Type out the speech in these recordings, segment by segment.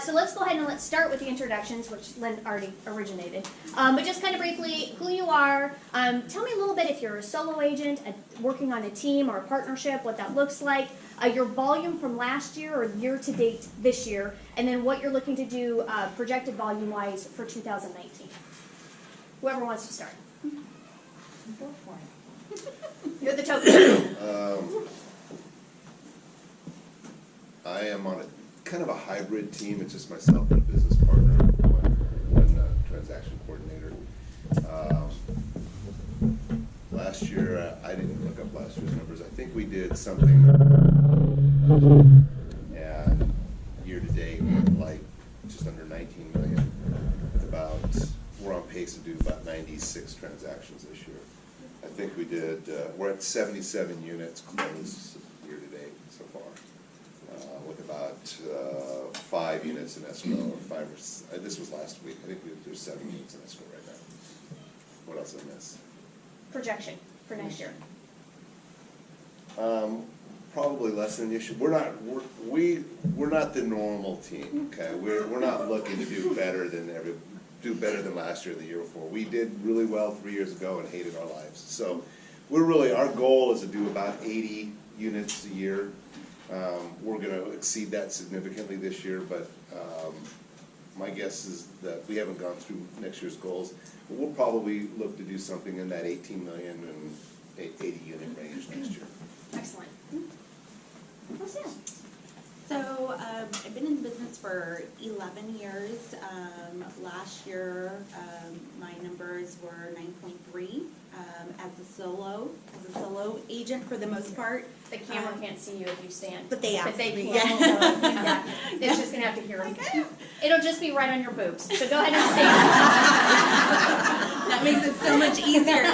So let's go ahead and let's start with the introductions, which Lynn already originated. But just kind of briefly, who you are. Tell me a little bit if you're a solo agent, working on a team or a partnership, what that looks like, your volume from last year or year to date this year, and then what you're looking to do projected volume-wise for 2019. Whoever wants to start. Go for it. You're the token. I am on a kind of a hybrid team. It's just myself and a business partner, one transaction coordinator. Last year, I didn't look up last year's numbers. I think we did something, and year to date, like just under 19 million. We're on pace to do about 96 transactions this year. I think we did, we're at 77 units closed year to date so far, with about 5 units in escrow, or 5 or this was last week. I think there's 7 units in escrow right now. What else did I miss? Projection for next year. Probably less than you should. We're not the normal team. Okay, we're not looking to do better than last year or the year before. We did really well 3 years ago and hated our lives. So our goal is to do about 80 units a year. We're going to exceed that significantly this year, but my guess is that we haven't gone through next year's goals. But we'll probably look to do something in that 18 million and 80 unit range next year. Excellent. What's that? So I've been in business for 11 years. Last year, my numbers were 9.3 as a solo agent for the most part. The camera can't see you if you stand. But they can. Yeah. So, exactly. They're just going to have to hear it. It'll just be right on your boobs. So go ahead and stand. That makes it so much easier.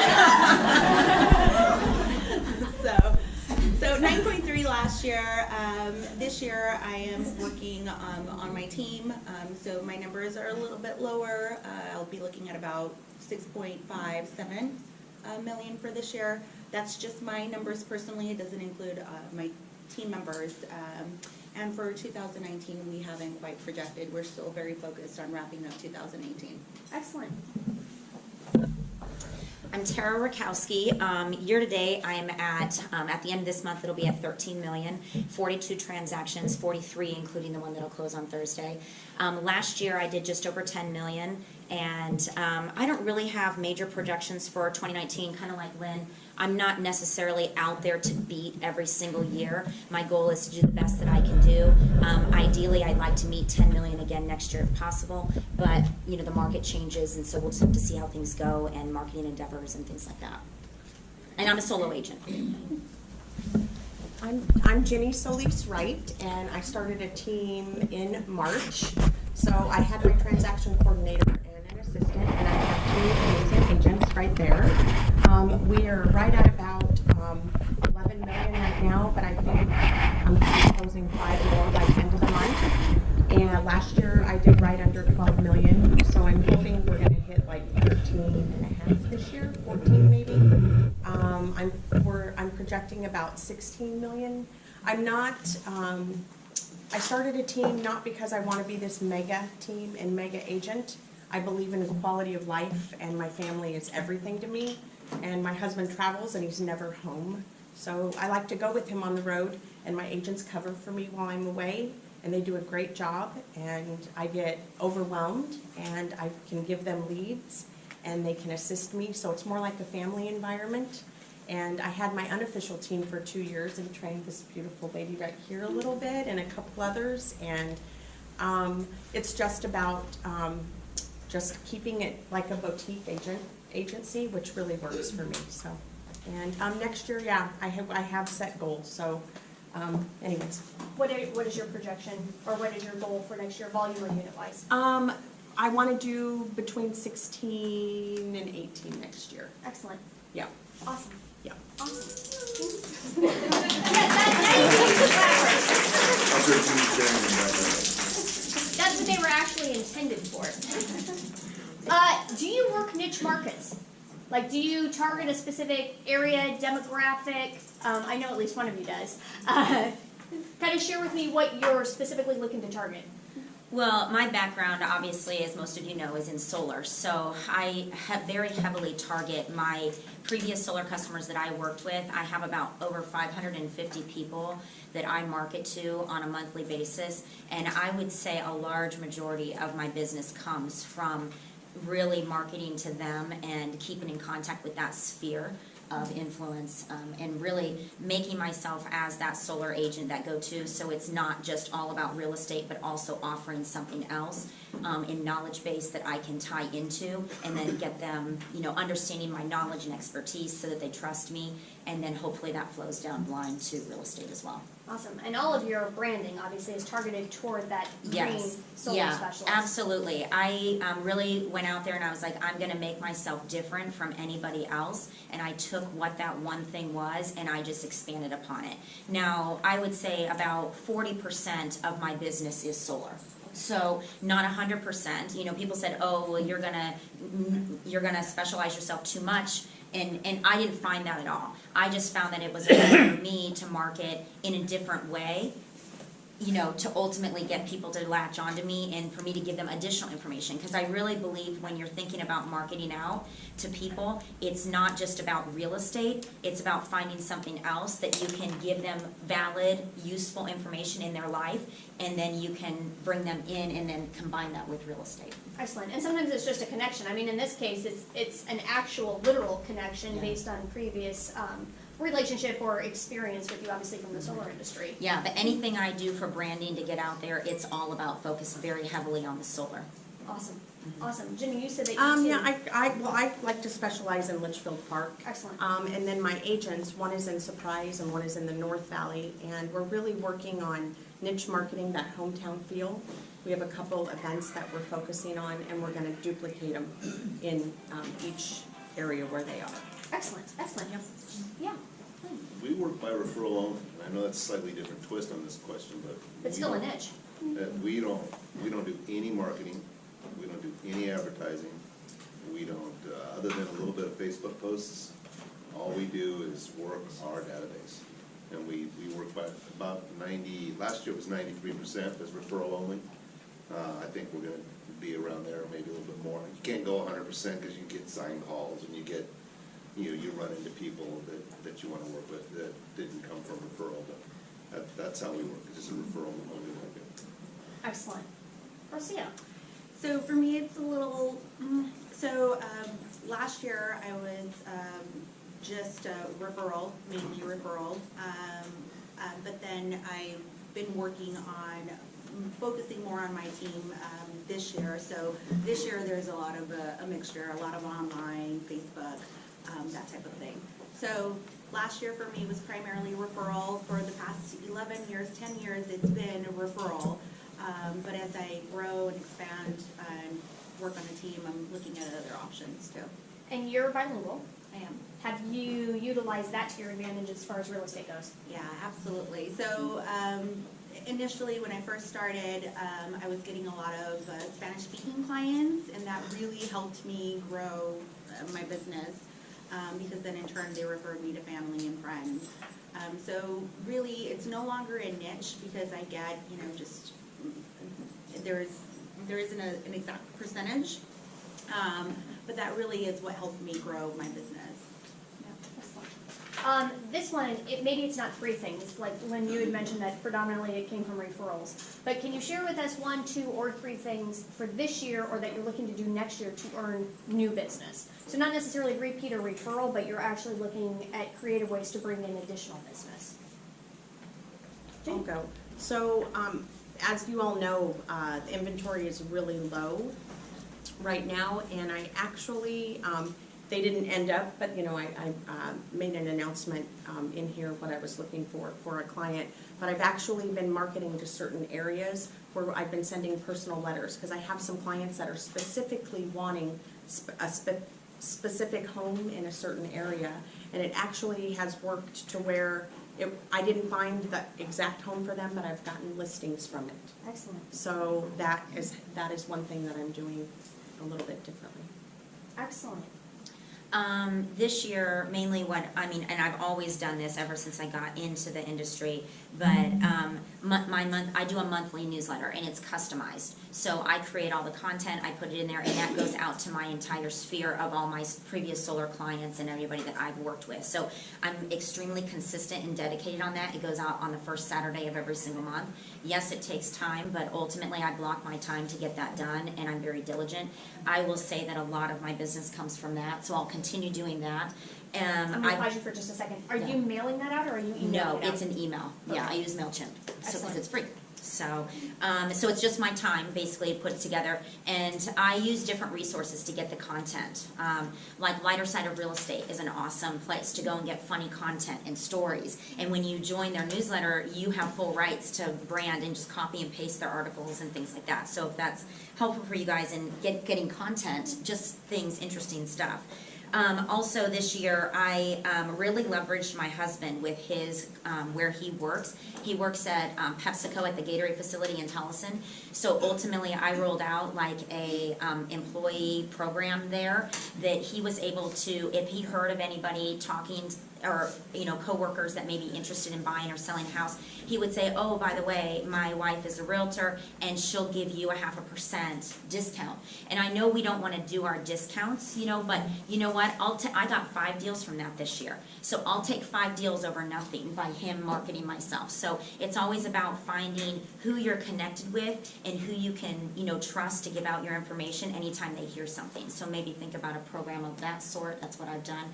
So 9.3 last year. This year I am working on my team. So my numbers are a little bit lower. I'll be looking at about 6.57 million for this year. That's just my numbers personally. It doesn't include my team members. And for 2019, we haven't quite projected. We're still very focused on wrapping up 2018. Excellent. I'm Tara Rakowski. Year to date, I am at the end of this month, it'll be at 13 million, 42 transactions, 43 including the one that'll close on Thursday. Last year, I did just over 10 million, and I don't really have major projections for 2019, kind of like Lynn. I'm not necessarily out there to beat every single year. My goal is to do the best that I can do. Ideally, I'd like to meet 10 million again next year if possible, but the market changes, and so we'll just have to see how things go and marketing endeavors and things like that. And I'm a solo agent. I'm Jenny Solis-Wright, and I started a team in March. So I had my transaction coordinator and an assistant, and I have 2 amazing agents right there. We are right at about 11 million right now, but I think I'm closing 5 more by the end of the month. And last year I did right under 12 million, so I'm hoping we're going to hit like 13 and a half this year, 14 maybe. I'm projecting about 16 million. I started a team not because I want to be this mega team and mega agent. I believe in quality of life, and my family is everything to me. And my husband travels and he's never home. So I like to go with him on the road, and my agents cover for me while I'm away, and they do a great job, and I get overwhelmed, and I can give them leads and they can assist me. So it's more like a family environment. And I had my unofficial team for 2 years and trained this beautiful lady right here a little bit and a couple others. And it's just about just keeping it like a boutique agency, which really works for me. So, and next year, yeah, I have set goals. So, anyways, What is your projection, or what is your goal for next year, volume or unit wise? I want to do between 16 and 18 next year. Excellent. Yeah. Awesome. Yeah. Awesome. That's what they were actually intended for. Do you work niche markets? Like, do you target a specific area, demographic? I know at least one of you does. Kind of share with me what you're specifically looking to target. Well, my background, obviously, as most of you know, is in solar. So I have very heavily target my previous solar customers that I worked with. I have about over 550 people that I market to on a monthly basis. And I would say a large majority of my business comes from really marketing to them and keeping in contact with that sphere of influence, and really making myself as that solar agent, that go-to, so it's not just all about real estate, but also offering something else in knowledge base that I can tie into, and then get them, understanding my knowledge and expertise so that they trust me, and then hopefully that flows down the line to real estate as well. Awesome. And all of your branding obviously is targeted toward that green solar specialist. Absolutely. I really went out there and I was like, I'm going to make myself different from anybody else, and I took what that one thing was and I just expanded upon it. Now, I would say about 40% of my business is solar. So not 100%. People said, "Oh, well, you're gonna specialize yourself too much," and I didn't find that at all. I just found that it was a way for me to market in a different way, to ultimately get people to latch onto me and for me to give them additional information. Because I really believe when you're thinking about marketing out to people, it's not just about real estate, it's about finding something else that you can give them valid, useful information in their life, and then you can bring them in and then combine that with real estate. Excellent. And sometimes it's just a connection. I mean, in this case, it's an actual literal connection based on previous relationship or experience with you, obviously, from the solar industry. Yeah, but anything I do for branding to get out there, it's all about focus very heavily on the solar. Awesome. Awesome. Jimmy, you said that you Yeah, I like to specialize in Litchfield Park. Excellent. And then my agents, one is in Surprise and one is in the North Valley, and we're really working on niche marketing, that hometown feel. We have a couple events that we're focusing on, and we're going to duplicate them in each area where they are. Excellent. Excellent. Yeah. We work by referral only. I know that's a slightly different twist on this question, but. It's still a niche. We don't do any marketing. We don't do any advertising. We don't, other than a little bit of Facebook posts, all we do is work our database. And we work by about 90, last year it was 93% as referral only. I think we're gonna be around there, maybe a little bit more. You can't go 100% because you get signed calls and you run into people that you want to work with that didn't come from referral, but that's how we work. It's just a referral only market. Excellent. Rocio. So for me, it's a little, last year I was just a referral, mainly referral, but then I've been working on focusing more on my team this year. So this year there's a lot of a mixture, a lot of online, Facebook, that type of thing. So last year for me was primarily referral. For the past 11 years, 10 years, it's been a referral. But as I grow and expand and work on a team, I'm looking at other options too. And you're bilingual. I am. Have you utilized that to your advantage as far as real estate goes? Yeah, absolutely. So initially when I first started, I was getting a lot of Spanish-speaking clients, and that really helped me grow my business because then in turn they referred me to family and friends. So really it's no longer a niche because I get, just there isn't an exact percentage, but that really is what helped me grow my business. This one, maybe it's not three things, like Lynn, you had mentioned that predominantly it came from referrals. But can you share with us 1, 2, or 3 things for this year or that you're looking to do next year to earn new business? So not necessarily repeat or referral, but you're actually looking at creative ways to bring in additional business. I'll go. So as you all know, the inventory is really low right now, and I actually, they didn't end up, but I made an announcement in here what I was looking for a client. But I've actually been marketing to certain areas where I've been sending personal letters because I have some clients that are specifically wanting a specific home in a certain area, and it actually has worked to where I didn't find the exact home for them, but I've gotten listings from it. Excellent. So that is one thing that I'm doing a little bit differently. Excellent. This year, mainly and I've always done this ever since I got into the industry, but I do a monthly newsletter and it's customized. So I create all the content, I put it in there, and that goes out to my entire sphere of all my previous solar clients and everybody that I've worked with. So I'm extremely consistent and dedicated on that. It goes out on the first Saturday of every single month. Yes, it takes time, but ultimately I block my time to get that done, and I'm very diligent. I will say that a lot of my business comes from that, so I'll continue doing that. I'm gonna pause you for just a second. Are you mailing that out or are you emailing No, it out? it's an email. Yeah, I Okay. use MailChimp, because Excellent. it's free. So it's just my time basically put together, and I use different resources to get the content. Like Lighter Side of Real Estate is an awesome place to go and get funny content and stories. And when you join their newsletter, you have full rights to brand and just copy and paste their articles and things like that. So if that's helpful for you guys in getting content, just things, interesting stuff. Also this year, I really leveraged my husband with his, where he works. He works at PepsiCo at the Gatorade facility in Tolleson. So ultimately, I rolled out like a employee program there that he was able to, if he heard of anybody talking or coworkers that may be interested in buying or selling a house, he would say, oh, by the way, my wife is a realtor and she'll give you a 0.5% discount. And I know we don't want to do our discounts, but you know what? I got 5 deals from that this year. So I'll take 5 deals over nothing by him marketing myself. So it's always about finding who you're connected with and who you can, trust to give out your information anytime they hear something. So maybe think about a program of that sort. That's what I've done.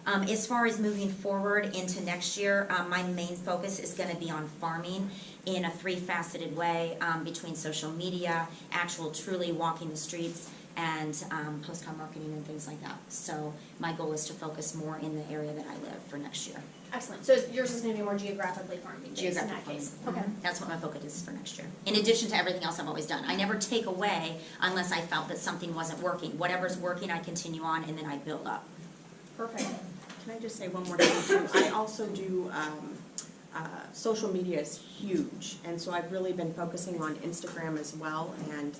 As far as moving forward into next year, my main focus is going to be on farming in a 3-faceted way between social media, actual truly walking the streets, and postcard marketing and things like that. So my goal is to focus more in the area that I live for next year. Excellent. So yours is going to be more geographically farming based in Geographic that case. farming. Okay. That's what my focus is for next year. In addition to everything else I've always done. I never take away unless I felt that something wasn't working. Whatever's working, I continue on, and then I build up. Perfect. Can I just say one more thing too? I also do, social media is huge, and so I've really been focusing on Instagram as well, and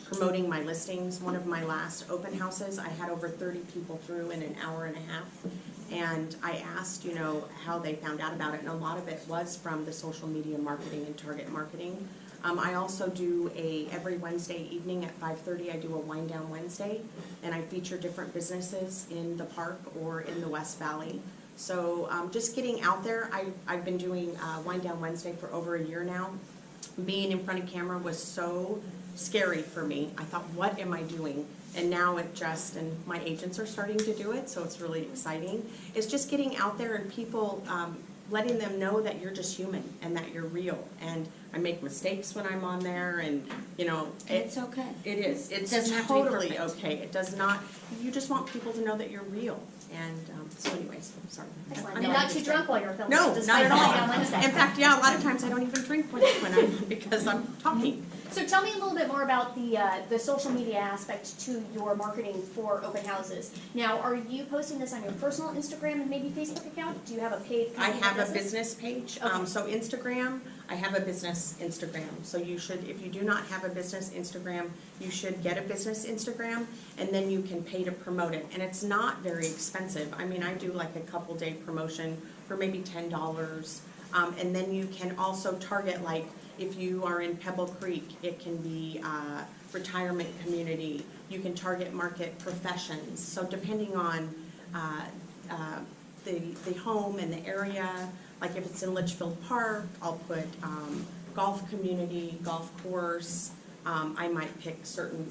promoting my listings. One of my last open houses, I had over 30 people through in an hour and a half, and I asked, how they found out about it, and a lot of it was from the social media marketing and target marketing. I also do every Wednesday evening at 5:30, I do a Wind Down Wednesday, and I feature different businesses in the park or in the West Valley. So just getting out there, I've been doing Wind Down Wednesday for over a year now. Being in front of camera was so scary for me. I thought, what am I doing? And now and my agents are starting to do it, so it's really exciting. It's just getting out there and people, letting them know that you're just human and that you're real. And I make mistakes when I'm on there, and It's okay. it is. It's doesn't have to be totally perfect. okay. It does not. You just want people to know that you're real. And so, anyways, I'm sorry. Excellent. I'm And not too drunk while you're filming. No, Just not at filming all. on Wednesday. In fact, yeah, a lot of times I don't even drink when I'm because I'm talking. So tell me a little bit more about the social media aspect to your marketing for open houses. Now, are you posting this on your personal Instagram and maybe Facebook account? Do you have a paid I company have a business page. Okay. So Instagram, I have a business Instagram. So you should, if you do not have a business Instagram, you should get a business Instagram, and then you can pay to promote it. And it's not very expensive. I mean, I do like a couple day promotion for maybe $10. And then you can also target, like, if you are in Pebble Creek, it can be retirement community. You can target market professions. So depending on the home and the area, like if it's in Litchfield Park, I'll put golf community, golf course. I might pick certain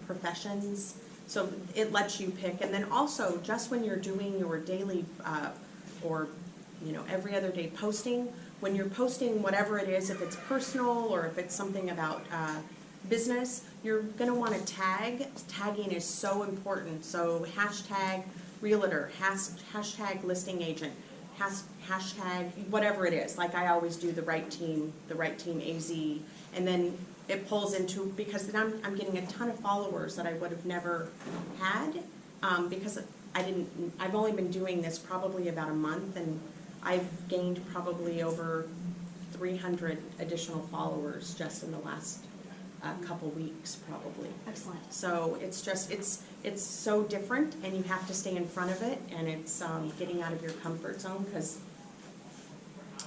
professions. So it lets you pick. And then also, just when you're doing your daily or every other day posting, when you're posting whatever it is, if it's personal or if it's something about business, you're going to want to tag. Tagging is so important. So hashtag realtor, hashtag listing agent, hashtag whatever it is. Like I always do the right team AZ, and then it pulls into, because then I'm getting a ton of followers that I would have never had because I've only been doing this probably about a month, and I've gained probably over 300 additional followers just in the last a couple weeks probably. Excellent. So it's just, it's so different, and you have to stay in front of it, and it's getting out of your comfort zone,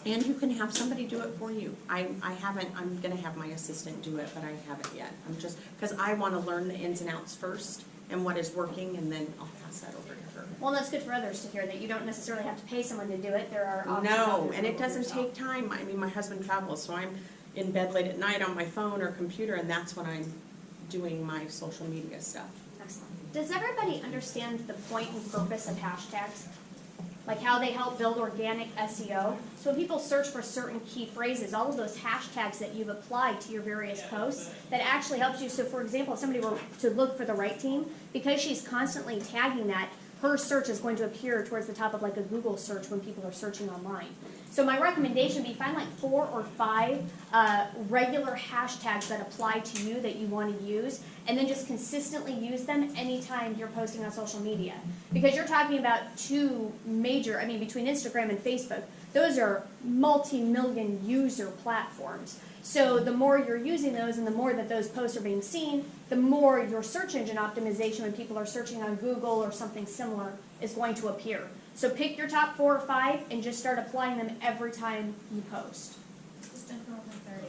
and you can have somebody do it for you. I haven't, I'm gonna have my assistant do it, but I haven't yet. I'm just, because I want to learn the ins and outs first, and what is working, and then I'll pass that over to her. Well, that's good for others to hear that you don't necessarily have to pay someone to do it. There are options out No, there and to it do doesn't yourself. take time. I mean, my husband travels, so I'm in bed late at night on my phone or computer, and that's when I'm doing my social media stuff. Excellent. Does everybody understand the point and purpose of hashtags? Like how they help build organic SEO? So when people search for certain key phrases, all of those hashtags that you've applied to your various posts, that actually helps you. So for example, if somebody were to look for the right team, because she's constantly tagging that, her search is going to appear towards the top of like a Google search when people are searching online. So my recommendation would be find like 4 or 5 regular hashtags that apply to you that you want to use, and then just consistently use them anytime you're posting on social media. Because you're talking about 2 major, I mean between Instagram and Facebook, those are multi-million user platforms. So the more you're using those and the more that those posts are being seen, the more your search engine optimization when people are searching on Google or something similar is going to appear. So pick your top 4 or 5 and just start applying them every time you post. Just don't go over 30.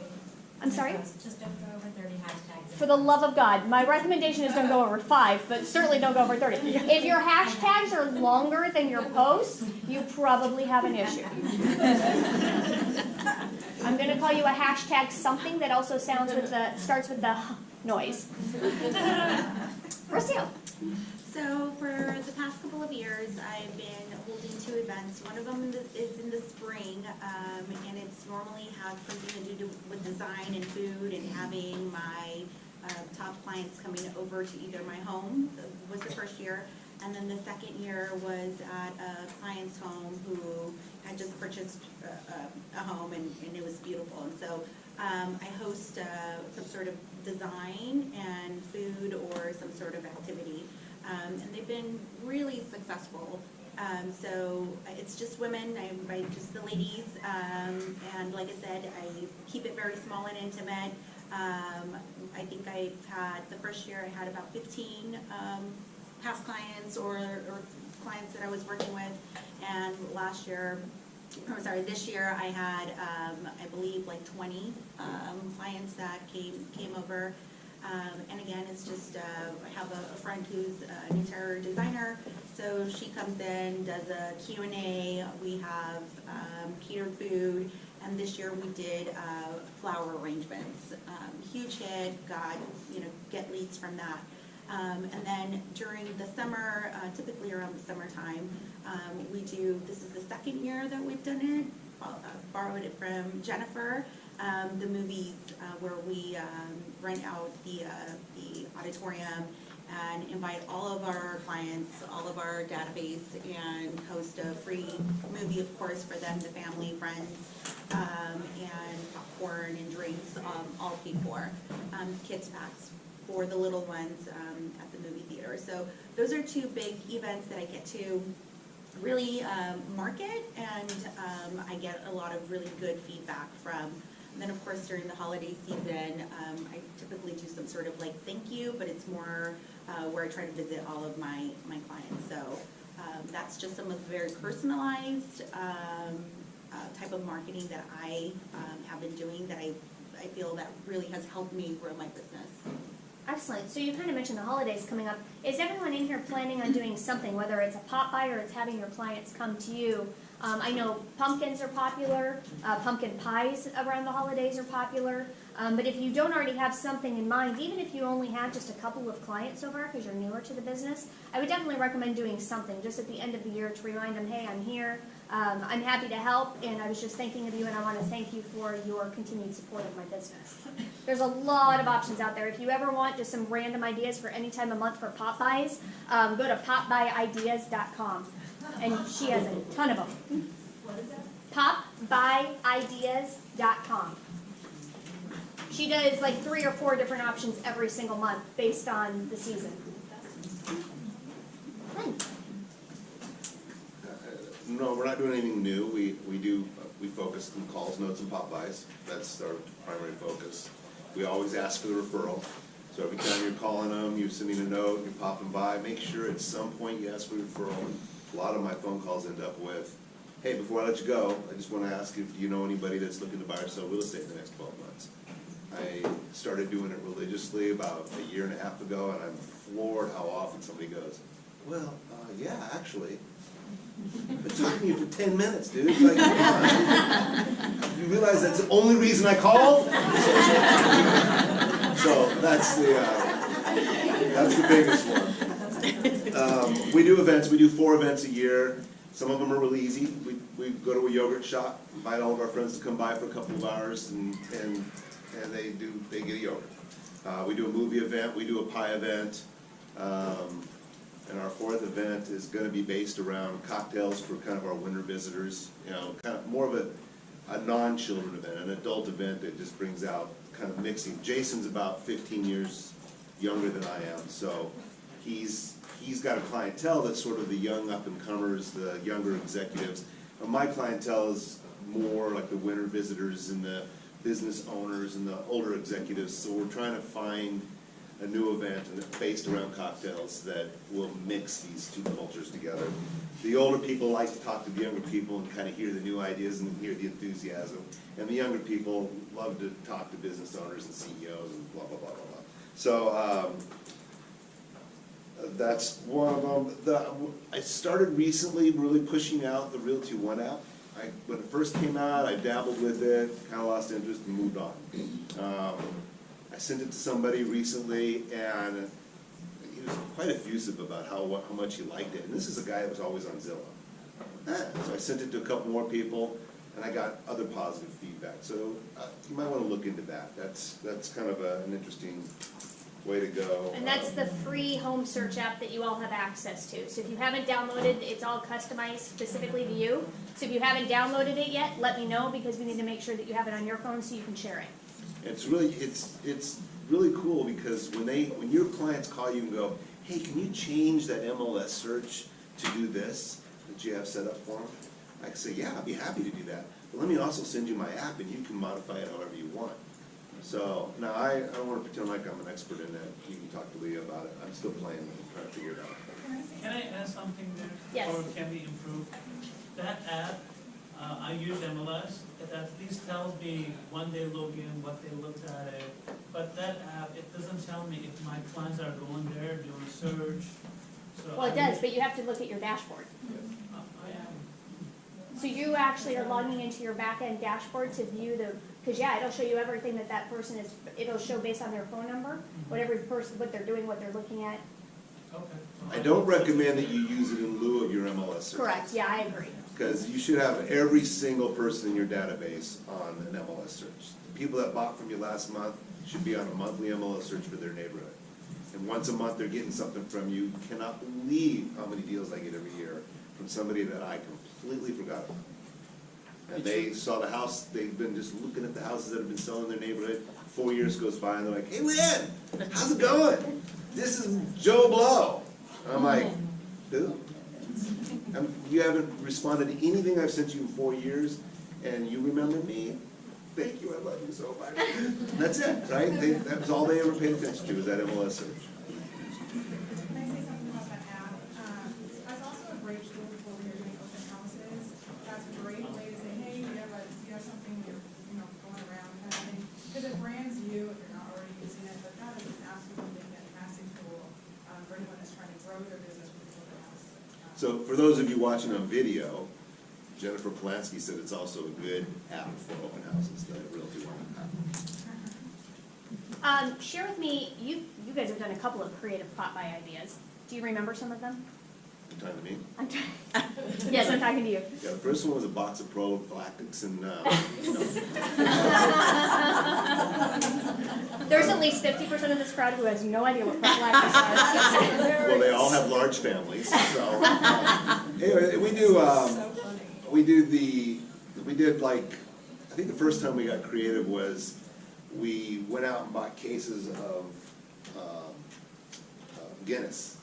I'm sorry? Just don't go over 30 hashtags. For the love of God, my recommendation is don't go over 5, but certainly don't go over 30. If your hashtags are longer than your posts, you probably have an issue. I'm going to call you a hashtag something that also starts with the noise. Rocio. So for the past couple of years, I've been holding 2 events. One of them is in the spring, and it's normally has something to do with design and food, and having my top clients coming over to either my home, was the first year, and then the second year was at a client's home who had just purchased a home, and it was beautiful. And so I host some sort of design and food or some sort of activity. And they've been really successful. So it's just women, I invite just the ladies, and like I said, I keep it very small and intimate. I think I've had, the first year I had about 15 past clients or clients that I was working with, and this year I had, I believe like 20 clients that came over. And again, it's just, I have a friend who's an interior designer, so she comes in, does a Q&A, we have catered food, and this year we did flower arrangements. Huge hit, get leads from that. And then during the summer, typically around the summertime, this is the second year that we've done it, borrowed it from Jennifer. The movies where we rent out the auditorium and invite all of our clients, all of our database, and host a free movie, of course, for them, the family, friends, and popcorn and drinks, all paid for. Kids packs for the little ones at the movie theater. So those are 2 big events that I get to really market, and I get a lot of really good feedback from. And then of course during the holiday season, I typically do some sort of like thank you, but it's more where I try to visit all of my clients. So that's just some of the very personalized type of marketing that I have been doing that I feel that really has helped me grow my business. Excellent. So you kind of mentioned the holidays coming up. Is everyone in here planning on doing something, whether it's a pop by or it's having your clients come to you? I know pumpkins are popular, pumpkin pies around the holidays are popular, but if you don't already have something in mind, even if you only have just a couple of clients so far because you're newer to the business, I would definitely recommend doing something just at the end of the year to remind them, hey, I'm here, I'm happy to help, and I was just thinking of you, and I want to thank you for your continued support of my business. There's a lot of options out there. If you ever want just some random ideas for any time of month for pop buys, go to popbuyideas.com. And she has a ton of them. What is that? popbuyideas.com. She does like 3 or 4 different options every single month based on the season. No, we're not doing anything new. We focus on calls, notes, and pop buys. That's our primary focus. We always ask for the referral. So every time you're calling them, you're sending a note, you're popping by, make sure at some point you ask for a referral. A lot of my phone calls end up with, hey, before I let you go, I just want to ask if you know anybody that's looking to buy or sell real estate in the next 12 months. I started doing it religiously about a year and a half ago, and I'm floored how often somebody goes, well, yeah, actually. I've been talking to you for 10 minutes, dude. Like, come on. You realize that's the only reason I called? So that's the biggest one. We do events. We do 4 events a year. Some of them are really easy. We go to a yogurt shop, invite all of our friends to come by for a couple of hours, and they get a yogurt. We do a movie event. We do a pie event. And our 4th event is going to be based around cocktails for kind of our winter visitors. You know, kind of more of a non-children event, an adult event that just brings out kind of mixing. Jason's about 15 years younger than I am, so he's got a clientele that's sort of the young up-and-comers, the younger executives. And my clientele is more like the winter visitors and the business owners and the older executives. So we're trying to find a new event based around cocktails that will mix these two cultures together. The older people like to talk to the younger people and kind of hear the new ideas and hear the enthusiasm. And the younger people love to talk to business owners and CEOs and blah, blah, blah, blah, blah. So that's one of them. I started recently really pushing out the Realty One app. When it first came out, I dabbled with it, kind of lost interest and moved on. I sent it to somebody recently, and he was quite effusive about how much he liked it. And this is a guy that was always on Zillow. So I sent it to a couple more people, and I got other positive feedback. So you might want to look into that. That's kind of an interesting way to go. And that's the free home search app that you all have access to. So if you haven't downloaded, it's all customized specifically to you. So if you haven't downloaded it yet, let me know, because we need to make sure that you have it on your phone so you can share it. It's really cool, because when your clients call you and go, hey, can you change that MLS search to do this that you have set up for them? I can say, yeah, I'd be happy to do that. But let me also send you my app, and you can modify it however you want. So now I don't want to pretend like I'm an expert in that. You can talk to Leah about it. I'm still playing with it, trying to figure it out. Can I add something there? Yes. Or can be improved? That app, I use MLS. It at least tells me when they log in, what they looked at it. But that app, it doesn't tell me if my clients are going there, doing search. So Well, it does, but you have to look at your dashboard. I am. So you actually are logging into your back-end dashboard to view because yeah, it'll show you everything that person is, it'll show based on their phone number, what they're doing, what they're looking at. Okay. I don't recommend that you use it in lieu of your MLS search. Correct, yeah, I agree. Because you should have every single person in your database on an MLS search. The people that bought from you last month should be on a monthly MLS search for their neighborhood. And once a month they're getting something from you. You cannot believe how many deals I get every year from somebody that I completely forgot about. And they saw the house, they've been just looking at the houses that have been selling in their neighborhood. 4 years goes by and they're like, hey Lynn, how's it going? This is Joe Blow. And I'm like, dude, you haven't responded to anything I've sent you in 4 years, and you remember me? Thank you, I love you so much. That's it, right? That was all they ever paid attention to, was that MLS search. Can I say something about that app? That's also a great tool for when you're doing open houses. That's a great way to say, hey, you have something you're going around kind of thing. Because it brands you if you're not already using it, but that is an absolutely fantastic tool for anyone that's trying to grow their business with these open houses. So for those of you watching on video, Jennifer Polanski said it's also a good app for open houses, the Realty One app. Share with me, you guys have done a couple of creative pop by ideas. Do you remember some of them? You talking to me? Yes, I'm talking to you. Yeah, the first one was a box of prophylactics and, There's at least 50% of this crowd who has no idea what prophylactics are. well, they all have large families, so. Anyway, we did like, I think the first time we got creative was we went out and bought cases of Guinness.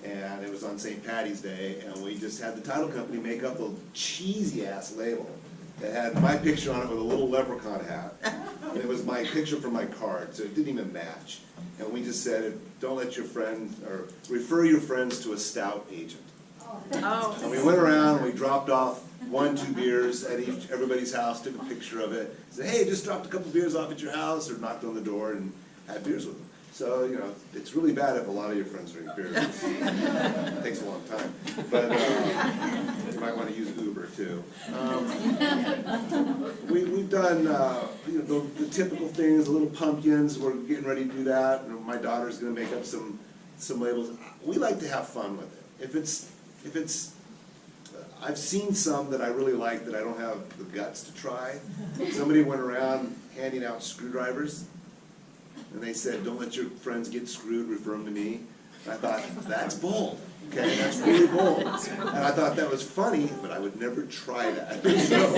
And it was on St. Patty's Day, and we just had the title company make up a cheesy ass label that had my picture on it with a little leprechaun hat. And it was my picture from my card, so it didn't even match. And we just said, don't let your friend, or refer your friends to a stout agent. Oh. And we went around, and we dropped off 1-2 beers at everybody's house, took a picture of it, said, hey, just dropped a couple beers off at your house, or knocked on the door and had beers with them. So, you know, it's really bad if a lot of your friends drink beer. It takes a long time. But you might want to use Uber too. We've done you know, the typical things, the little pumpkins. We're getting ready to do that. And my daughter's going to make up some labels. We like to have fun with it. If it's I've seen some that I really like that I don't have the guts to try. Somebody went around handing out screwdrivers. And they said, don't let your friends get screwed, refer them to me. And I thought, that's bold, okay, that's really bold. And I thought that was funny, but I would never try that. So,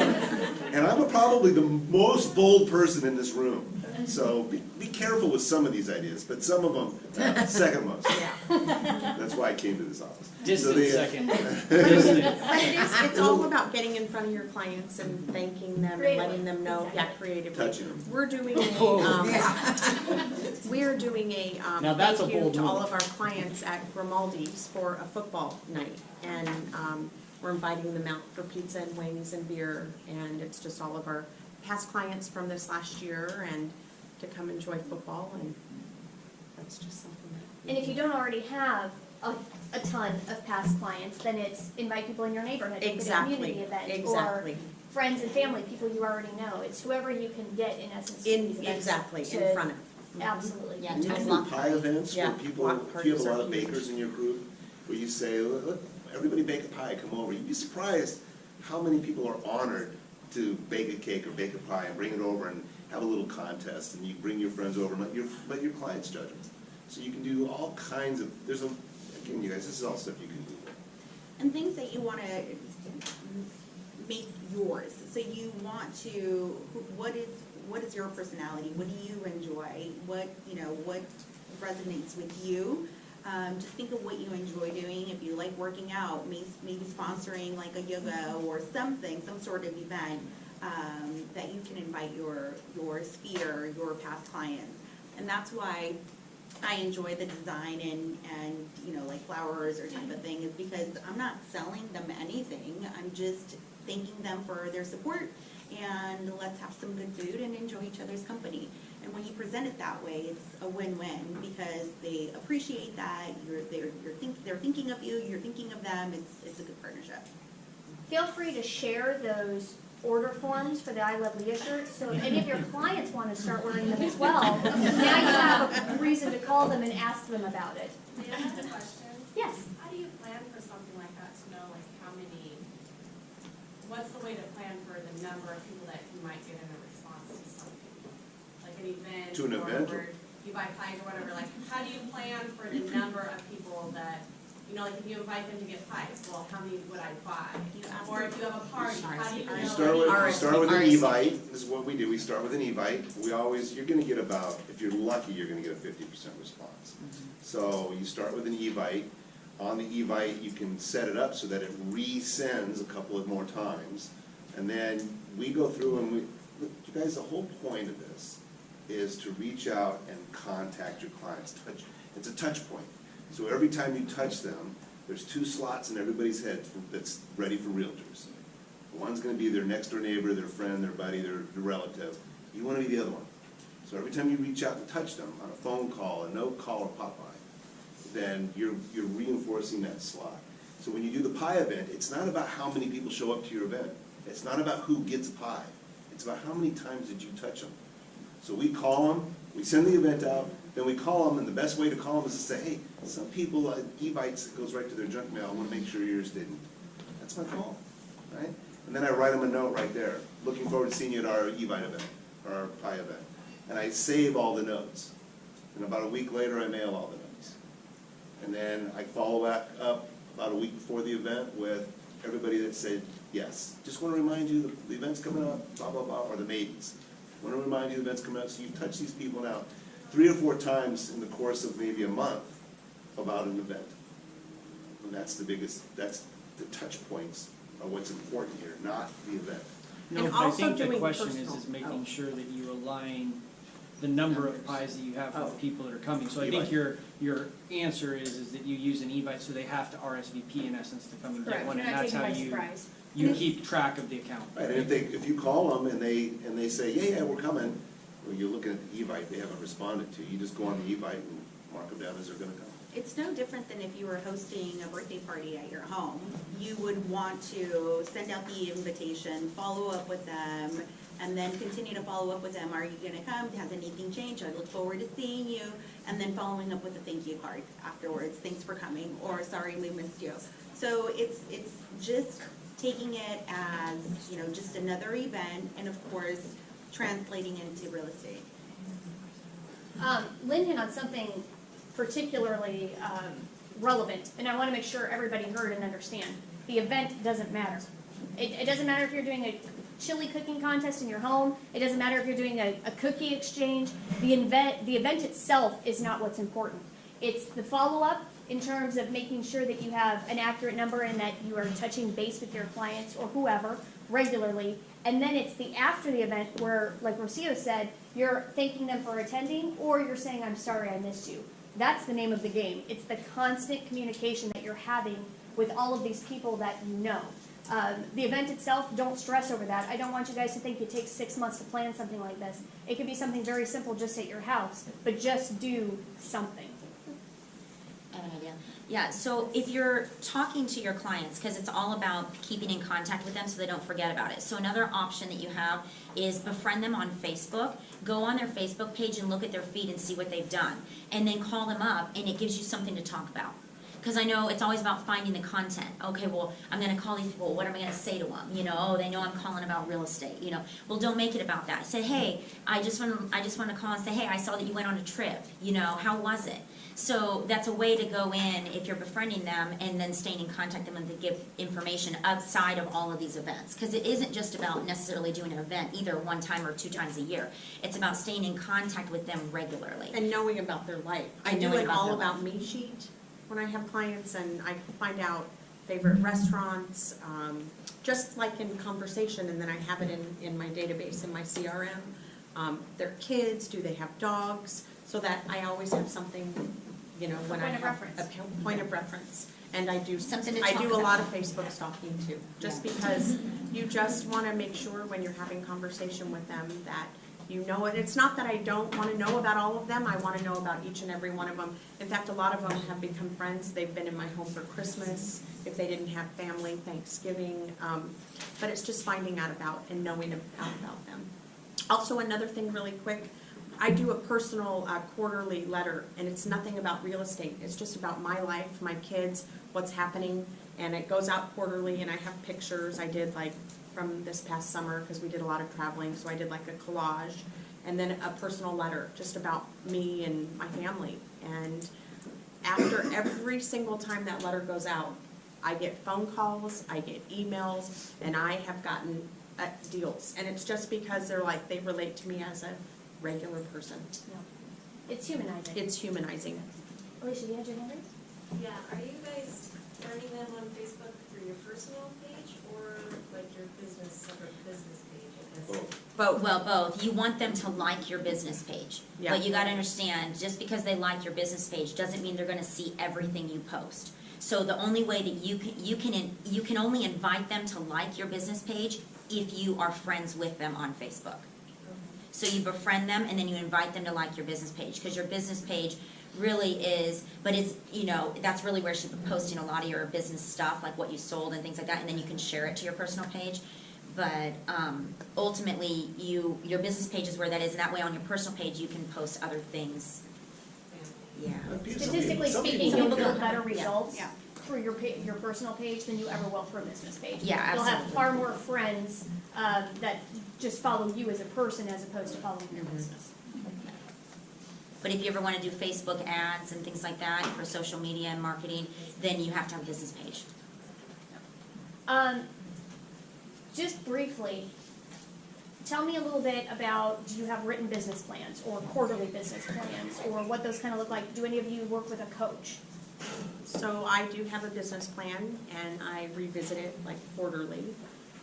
and I'm probably the most bold person in this room. So be careful with some of these ideas, but some of them, second most. That's why I came to this office. Distant second. But it's all about getting in front of your clients and thanking them and letting them know, yeah, creatively. Touching them. We're doing a Now that's thank a you bold to all move. of our clients at Grimaldi's for a football night. And we're inviting them out for pizza and wings and beer. And it's just all of our past clients from this last year and to come enjoy football. And that's just something that. And if you don't already have a ton of past clients, then it's invite people in your neighborhood to Exactly, a community event. exactly. Or friends and family, people you already know. It's whoever you can get, in essence, to these events. Exactly, to- in front of. Absolutely. Yeah, Do you do do block pie events where Yeah, people, block if you have parties a lot are of huge. bakers in your group, where you say, look, everybody bake a pie, come over. You'd be surprised how many people are honored to bake a cake or bake a pie and bring it over and have a little contest, and you bring your friends over and let your clients judge them. So you can do all kinds of, again, you guys, this is all stuff you can do. And things that you want to make yours. So you want to, what is your personality? What do you enjoy? What resonates with you? Just think of what you enjoy doing. If you like working out, maybe sponsoring like a yoga or something, some sort of event that you can invite your sphere, your past clients. And that's why I enjoy the design and like flowers or type of thing, is because I'm not selling them anything. I'm just thanking them for their support, and let's have some good food and enjoy each other's company. And when you present it that way, it's a win-win because they appreciate that they're thinking of you, you're thinking of them. It's a good partnership. Feel free to share those order forms for the I Love Leah shirts, so if any of your clients want to start ordering them as well, now you have a reason to call them and ask them about it. May I ask a question? Yes. How do you plan for something like that to know like what's the way to plan for the number of people that you might get in a response to something? Like an event? To an event? Or you buy pies or whatever, like how do you plan for the number of people that, like if you invite them to get pies, well, how many would I buy? Or if you have a party, how do you know? You start with an e-bite. This is what we do. We start with an e-bite. You're going to get about, if you're lucky, you're going to get a 50% response. So you start with an e-bite. On the e-bite, you can set it up so that it resends a couple of more times. And then we go through and look, you guys, the whole point of this is to reach out and contact your clients. It's a touch point. So every time you touch them, there's 2 slots in everybody's head that's ready for realtors. One's going to be their next door neighbor, their friend, their buddy, their relative. You want to be the other one. So every time you reach out and touch them on a phone call, a note call, or pop by, then you're reinforcing that slot. So when you do the pie event, it's not about how many people show up to your event. It's not about who gets a pie. It's about how many times did you touch them. So we call them, we send the event out, then we call them, and the best way to call them is to say, hey, some people, e-bites, it goes right to their junk mail. I want to make sure yours didn't. That's my call, right? And then I write them a note right there. Looking forward to seeing you at our e-bite event, or our pie event. And I save all the notes. And about a week later, I mail all the notes. And then I follow back up about a week before the event with everybody that said yes. Just want to remind you the event's coming up, blah, blah, blah, or the maybes. Want to remind you the event's coming up, so you've touched these people now 3 or 4 times in the course of maybe a month about an event. And that's the touch points are what's important here, not the event. No, And but I also think the doing question personal. is Oh. making sure that you align the number of pies that you have for Oh. the people that are coming. So I think your answer is that you use an e-bite, so they have to RSVP in essence to come and get Correct, one, you're and not that's taken how by you, surprise. you keep track of the account. Right, and if you call them and they say, yeah, we're coming, well, you're looking at the e-bite, they haven't responded to, you just go on the e-bite and mark them down as they're gonna come. It's no different than if you were hosting a birthday party at your home. You would want to send out the invitation, follow up with them, and then continue to follow up with them. Are you gonna come? Has anything changed? I look forward to seeing you. And then following up with a thank you card afterwards. Thanks for coming, or sorry we missed you. So it's just taking it as, you know, just another event, and of course, translating into real estate. Lynn hit on something particularly relevant, and I want to make sure everybody heard and understand. The event doesn't matter. It doesn't matter if you're doing a chili cooking contest in your home. It doesn't matter if you're doing a cookie exchange. The event itself is not what's important. It's the follow-up in terms of making sure that you have an accurate number and that you are touching base with your clients or whoever regularly. And then it's the after the event where, like Rocio said, you're thanking them for attending, or you're saying, I'm sorry I missed you. That's the name of the game. It's the constant communication that you're having with all of these people that you know. The event itself, don't stress over that. I don't want you guys to think it takes 6 months to plan something like this. It could be something very simple just at your house, but just do something. I have an idea. Yeah, so if you're talking to your clients, because it's all about keeping in contact with them so they don't forget about it. So another option that you have is befriend them on Facebook. Go on their Facebook page and look at their feed and see what they've done. And then call them up, and it gives you something to talk about. Because I know it's always about finding the content. Okay, well, I'm going to call these people. What am I going to say to them? You know, oh, they know I'm calling about real estate. You know, well, don't make it about that. Say, hey, I just want to call and say, hey, I saw that you went on a trip. You know, how was it? So that's a way to go in if you're befriending them and then staying in contact with them to give information outside of all of these events. Because it isn't just about necessarily doing an event either 1 time or 2 times a year. It's about staying in contact with them regularly. And knowing about their life. I And do knowing an about all their about me sheet when I have clients, and I find out favorite restaurants, just like in conversation, and then I have it in my database, in my CRM. Their kids, do they have dogs? So that I always have something, you know, when I point of have reference. a point of reference. And I do, Something to I talk do a about. lot of Facebook stalking too, just because you just want to make sure when you're having conversation with them that you know it. It's not that I don't want to know about all of them. I want to know about each and every one of them. In fact, a lot of them have become friends. They've been in my home for Christmas, if they didn't have family, Thanksgiving. But it's just finding out about and knowing about them. Also, another thing really quick, I do a personal quarterly letter, and it's nothing about real estate. It's just about my life, my kids, what's happening, and it goes out quarterly, and I have pictures. I did like from this past summer, because we did a lot of traveling, so I did like a collage, and then a personal letter just about me and my family. And after every single time that letter goes out, I get phone calls, I get emails, and I have gotten deals. And it's just because they're like, they relate to me as a regular person. No. It's humanizing. It's humanizing. Alicia, you had your hand raised? Yeah, are you guys turning them on Facebook through your personal page or like your business, separate business page, I guess? Both. Well, both. You want them to like your business page. Yeah. But you gotta understand, just because they like your business page doesn't mean they're gonna see everything you post. So the only way that you can only invite them to like your business page if you are friends with them on Facebook. So you befriend them and then you invite them to like your business page, because your business page really is, but it's, you know, that's really where you should be posting a lot of your business stuff, like what you sold and things like that, and then you can share it to your personal page. But ultimately, your business page is where that is, and that way on your personal page you can post other things. Yeah. Statistically Some speaking, people you'll don't get care. better results Yeah. through your personal page than you ever will for a business page. Yeah, You'll have absolutely. far more friends that just follow you as a person as opposed to following your business. But if you ever want to do Facebook ads and things like that for social media and marketing, then you have to have a business page. Just briefly, tell me a little bit about, do you have written business plans or quarterly business plans or what those kind of look like? Do any of you work with a coach? So I do have a business plan, and I revisit it like quarterly.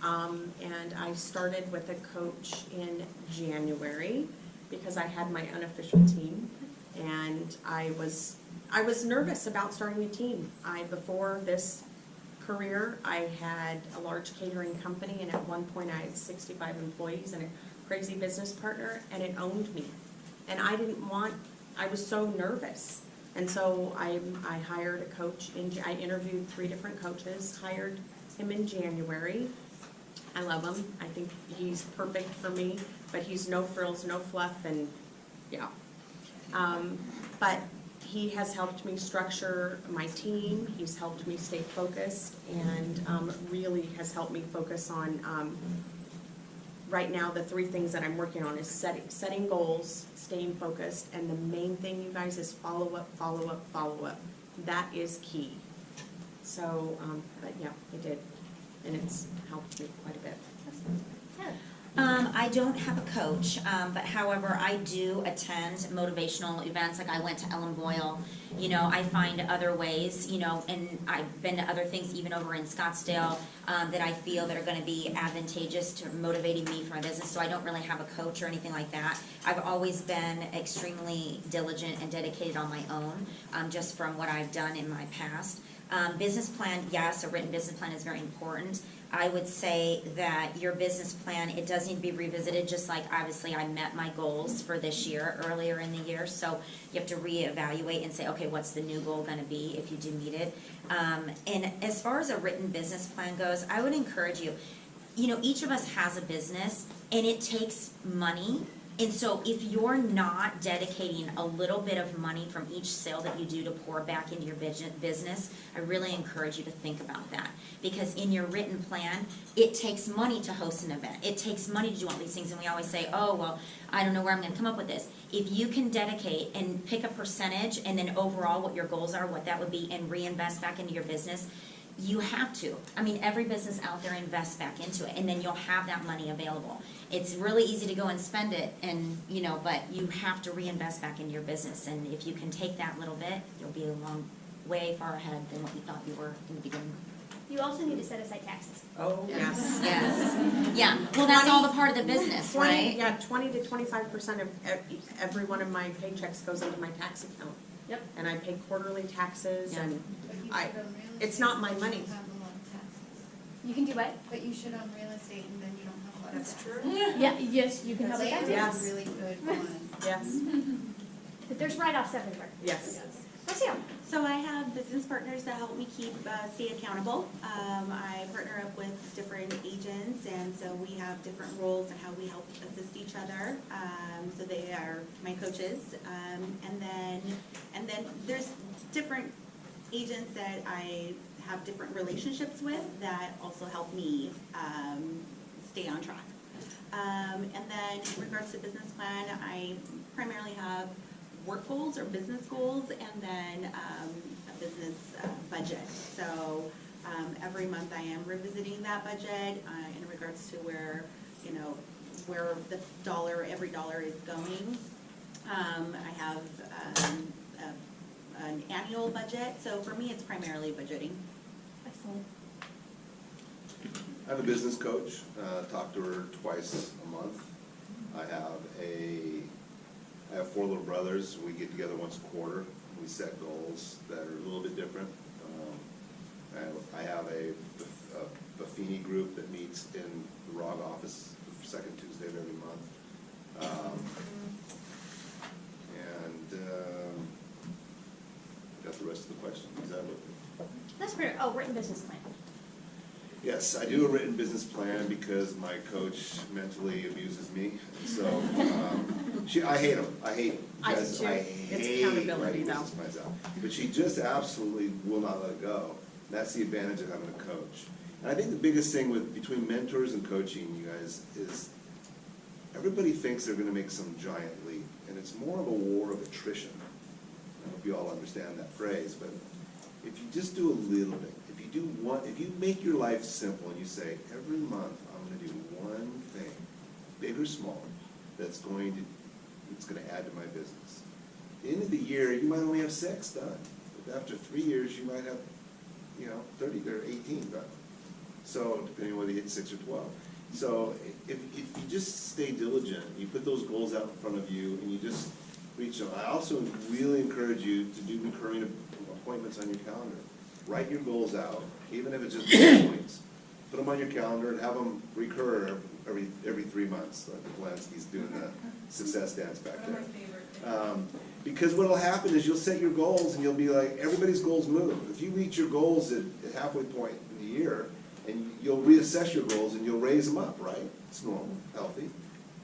And I started with a coach in January because I had my unofficial team. And I was nervous about starting a team. Before this career, I had a large catering company, and at one point I had 65 employees and a crazy business partner, and it owned me. And I was so nervous. And so I hired a coach, I interviewed 3 different coaches, hired him in January. I love him. I think he's perfect for me, but he's no frills, no fluff, and yeah. But he has helped me structure my team, he's helped me stay focused, and really has helped me focus on, right now, the 3 things that I'm working on is setting goals, staying focused, and the main thing, you guys, is follow up, follow up, follow up. That is key. So, but yeah, it did, and it's helped me quite a bit. I don't have a coach, but however, I do attend motivational events. Like I went to Ellen Boyle, I find other ways, and I've been to other things even over in Scottsdale that I feel that are going to be advantageous to motivating me for my business. So I don't really have a coach or anything like that. I've always been extremely diligent and dedicated on my own, just from what I've done in my past. Business plan, yes, a written business plan is very important. I would say that your business plan, it does need to be revisited, just like obviously I met my goals for this year earlier in the year, so you have to reevaluate and say, okay, what's the new goal going to be if you do meet it? And as far as a written business plan goes, I would encourage you, each of us has a business and it takes money. And so if you're not dedicating a little bit of money from each sale that you do to pour back into your business, I really encourage you to think about that. Because in your written plan, it takes money to host an event. It takes money to do all these things. And we always say, oh, well, I don't know where I'm going to come up with this. If you can dedicate and pick a percentage and then overall what your goals are, what that would be, and reinvest back into your business, you have to. I mean, every business out there invests back into it, and then you'll have that money available. It's really easy to go and spend it, and but you have to reinvest back into your business. And if you can take that little bit, you'll be a long way far ahead than what you thought you were in the beginning. You also need to set aside taxes. Oh, yes. Yes. Yeah. Well, that's all the part of the business, right? 20 to 25% of every one of my paychecks goes into my tax account. Yep. And I pay quarterly taxes, Yeah. and But you I- should own real it's estate, not my you money. don't have a lot of taxes. You can do what? But you should own real estate and then you don't have a lot of That's taxes. true. Yeah, yes, you can have Because that. land Yes. is a really good one. Yes, But there's write-offs everywhere. yes. Marcia. So I have business partners that help me stay accountable. I partner up with different agents, and so we have different roles and how we help assist each other. So they are my coaches, and then there's different agents that I have different relationships with that also help me stay on track. And then in regards to business plan, I primarily have work goals or business goals, and then a business budget. So every month I am revisiting that budget in regards to where the every dollar is going. I have an annual budget, so for me it's primarily budgeting. Excellent. I have a business coach, talk to her twice a month. I have 4 little brothers. We get together once a quarter. We set goals that are a little bit different. I have a Buffini group that meets in the ROG office the second Tuesday of every month. Got the rest of the question. Is that what? That's pretty. Oh, written business plan. Yes, I do a written business plan because my coach mentally abuses me. And so, I hate him. I hate I do because too. I It's hate accountability, writing though. business plans out. But she just absolutely will not let it go. That's the advantage of having a coach. And I think the biggest thing between mentors and coaching, you guys, is everybody thinks they're going to make some giant leap, and it's more of a war of attrition. I hope you all understand that phrase, but if you just do a little bit, if you make your life simple and you say, every month I'm going to do one thing, big or small, that's going to add to my business. At the end of the year, you might only have 6 done. But after 3 years, you might have, 30 or 18 done. So depending on whether you hit 6 or 12. So if you just stay diligent, you put those goals out in front of you and you just reach them. I also really encourage you to do recurring appointments on your calendar. Write your goals out, even if it's just bullet points. Put them on your calendar and have them recur every 3 months, like Polanski's doing the success dance back One of there. my favorite things. Because what'll happen is you'll set your goals and you'll be like, everybody's goals move. If you reach your goals at halfway point in the year, and you'll reassess your goals and you'll raise them up, right? It's normal, healthy.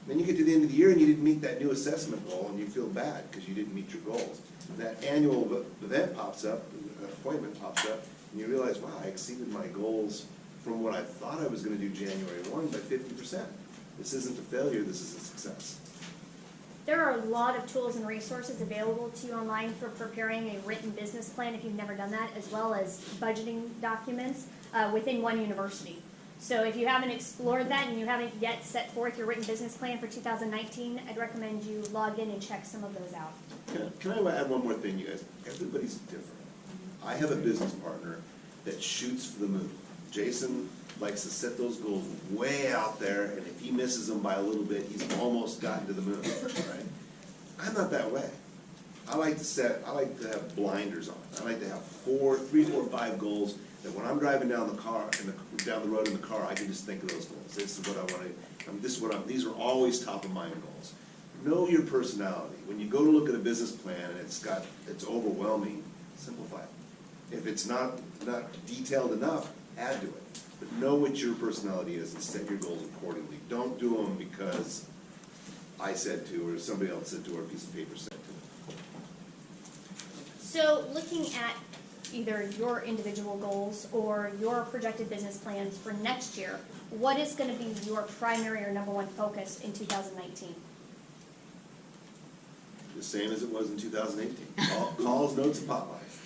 Then you get to the end of the year and you didn't meet that new assessment goal and you feel bad because you didn't meet your goals. That annual event pops up, appointment pops up, and you realize, wow, I exceeded my goals from what I thought I was gonna do January 1 by 50%. This isn't a failure, this is a success. There are a lot of tools and resources available to you online for preparing a written business plan if you've never done that, as well as budgeting documents within one university. So if you haven't explored that and you haven't yet set forth your written business plan for 2019, I'd recommend you log in and check some of those out. Can I add one more thing, you guys? Everybody's different. I have a business partner that shoots for the moon. Jason likes to set those goals way out there, and if he misses them by a little bit, he's almost gotten to the moon, right? I'm not that way. I like to have blinders on. I like to have 3, 4, 5 goals that when I'm driving down the road in the car, I can just think of those goals. This is what I want to, these are always top of mind goals. Know your personality. When you go to look at a business plan and it's overwhelming, simplify it. If it's not detailed enough, add to it. But know what your personality is and set your goals accordingly. Don't do them because I said to, or somebody else said to, or a piece of paper said to. So looking at either your individual goals or your projected business plans for next year, what is going to be your primary or number one focus in 2019? The same as it was in 2018. Calls, notes, and Popeyes.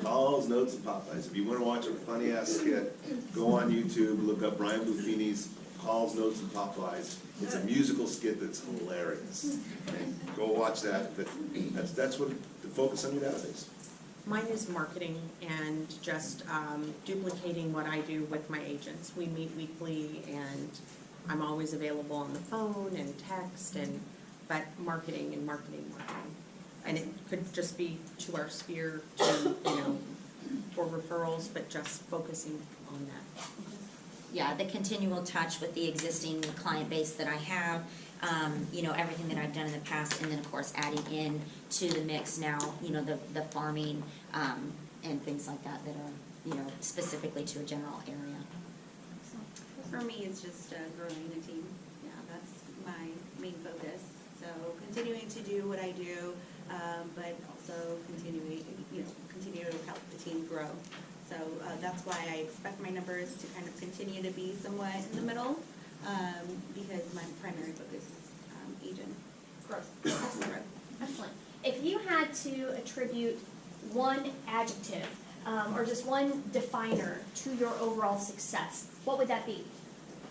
Calls, notes, and Popeyes. If you want to watch a funny-ass skit, go on YouTube, look up Brian Buffini's Calls, Notes, and Popeyes. It's a musical skit that's hilarious. Okay? Go watch that. But that's what the focus on your database. Mine is marketing and just duplicating what I do with my agents. We meet weekly and I'm always available on the phone and text but marketing and marketing. And it could just be to our sphere to, for referrals, but just focusing on that. Yeah, the continual touch with the existing client base that I have, everything that I've done in the past, and then of course adding in to the mix now, the farming and things like that are, specifically to a general area. For me, it's just growing the team. Yeah, that's my main focus. So continuing to do what I do, but also continue to help the team grow. So that's why I expect my numbers to kind of continue to be somewhat in the middle, because my primary focus is agent growth. Excellent. If you had to attribute one adjective or just one definer to your overall success, what would that be?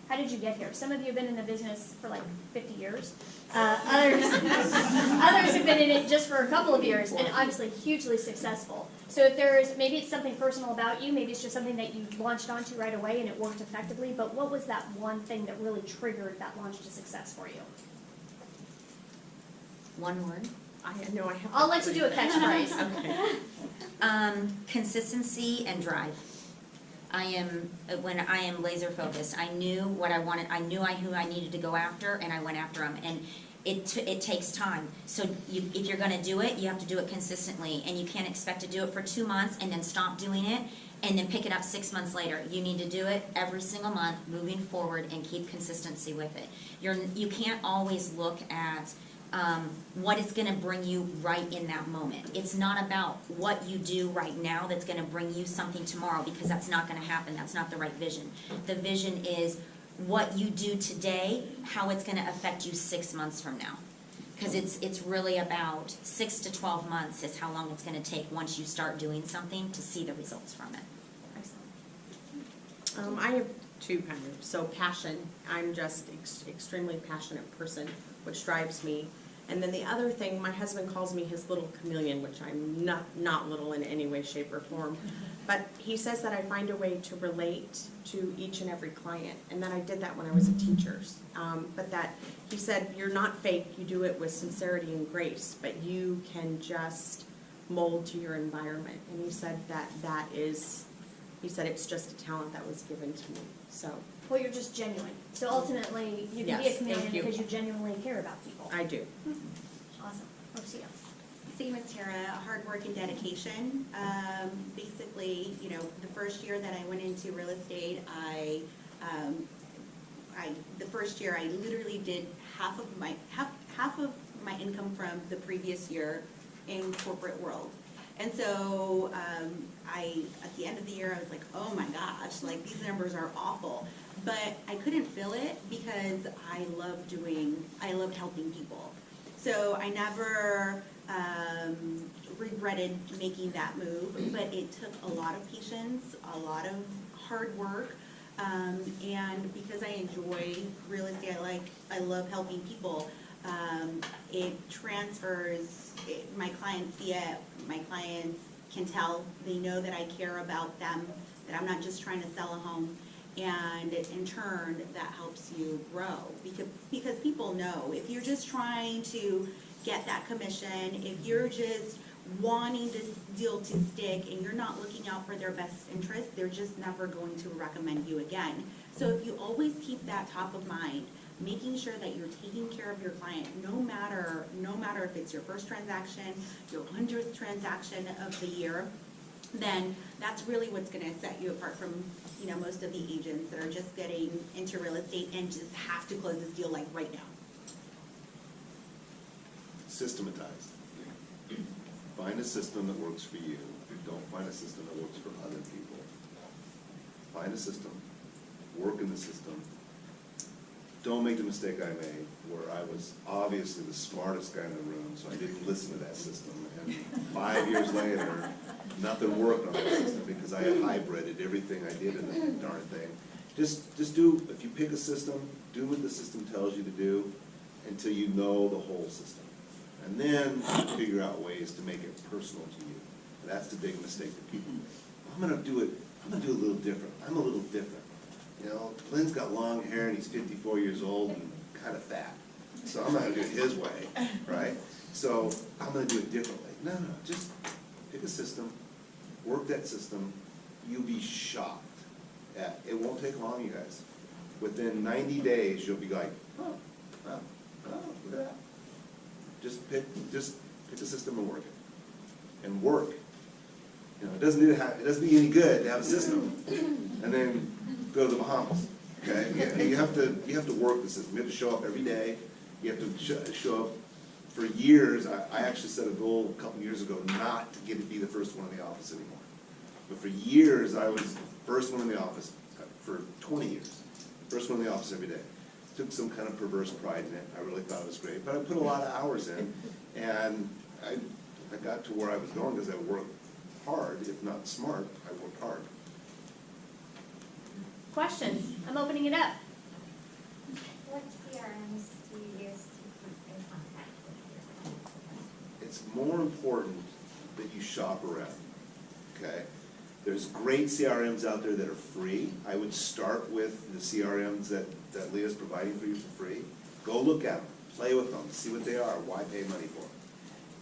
How did you get here? Some of you have been in the business for like 50 years. Others have been in it just for a couple of years and obviously hugely successful. So if maybe it's something personal about you, maybe it's just something that you launched onto right away and it worked effectively, but what was that one thing that really triggered that launch to success for you? One word? I'll let you do a catchphrase. Okay. Consistency and drive. When I am laser focused, I knew what I wanted, I knew who I needed to go after, and I went after them. And it takes time. So if you're going to do it, you have to do it consistently, and you can't expect to do it for 2 months and then stop doing it and then pick it up 6 months later. You need to do it every single month, moving forward, and keep consistency with it. You can't always look at what is going to bring you right in that moment. It's not about what you do right now that's going to bring you something tomorrow, because that's not going to happen. That's not the right vision. The vision is what you do today, how it's going to affect you 6 months from now. Because it's really about 6 to 12 months is how long it's going to take once you start doing something to see the results from it. Excellent. I have two kind of, so passion. I'm just extremely passionate person, which drives me. And then the other thing, my husband calls me his little chameleon, which I'm not little in any way, shape, or form. But he says that I find a way to relate to each and every client, and that I did that when I was a teacher. But that he said, you're not fake, you do it with sincerity and grace, but you can just mold to your environment. And he said he said it's just a talent that was given to me, so. Well, you're just genuine. So ultimately, you can be a Yes, chameleon thank you. because you genuinely care about people. I do. Awesome. Marcia. Same as Tara, hard work and dedication. Basically, you know, the first year that I went into real estate, the first year I literally did half of my income from the previous year in corporate world. And so at the end of the year, I was like, oh my gosh, like these numbers are awful. But I couldn't feel it because I loved helping people. So I never regretted making that move, but it took a lot of patience, a lot of hard work, and because I enjoy real estate, I love helping people. It transfers, my clients see it, my clients can tell, they know that I care about them, that I'm not just trying to sell a home, and in turn, that helps you grow, because people know, if you're just trying to get that commission, if you're just wanting this deal to stick and you're not looking out for their best interest, they're just never going to recommend you again. So if you always keep that top of mind, making sure that you're taking care of your client, no matter if it's your first transaction, your 100th transaction of the year, then that's really what's going to set you apart from, you know, most of the agents that are just getting into real estate and just have to close this deal like right now. Systematize. Find a system that works for you. Don't find a system that works for other people. Find a system. Work in the system. Don't make the mistake I made, where I was obviously the smartest guy in the room, so I didn't listen to that system. And 5 years later, nothing worked on that system because I had hybrided everything I did in the darn thing. Just do, if you pick a system, do what the system tells you to do until you know the whole system. And then figure out ways to make it personal to you. And that's the big mistake that people make. I'm gonna do it a little different. I'm a little different. You know, Lynn's got long hair and he's 54 years old and kind of fat. So I'm not gonna do it his way, right? So I'm gonna do it differently. No, just pick a system, work that system. You'll be shocked. It won't take long, you guys. Within 90 days, you'll be like, oh, look at that. Just pick a system and work it. And work. You know, it doesn't do any good to have a system and then go to the Bahamas. Okay? You have to work the system. You have to show up every day. You have to show up. For years, I actually set a goal a couple years ago not to be the first one in the office anymore. But for years, I was the first one in the office for 20 years. First one in the office every day. Took some kind of perverse pride in it. I really thought it was great. But I put a lot of hours in, and I got to where I was going because I worked hard. If not smart, I worked hard. Questions? I'm opening it up. What CRMs do you use to keep in contact with your clients? It's more important that you shop around, okay? There's great CRMs out there that are free. I would start with the CRMs that Leah's providing for you for free. Go look at them, play with them, see what they are, why pay money for them.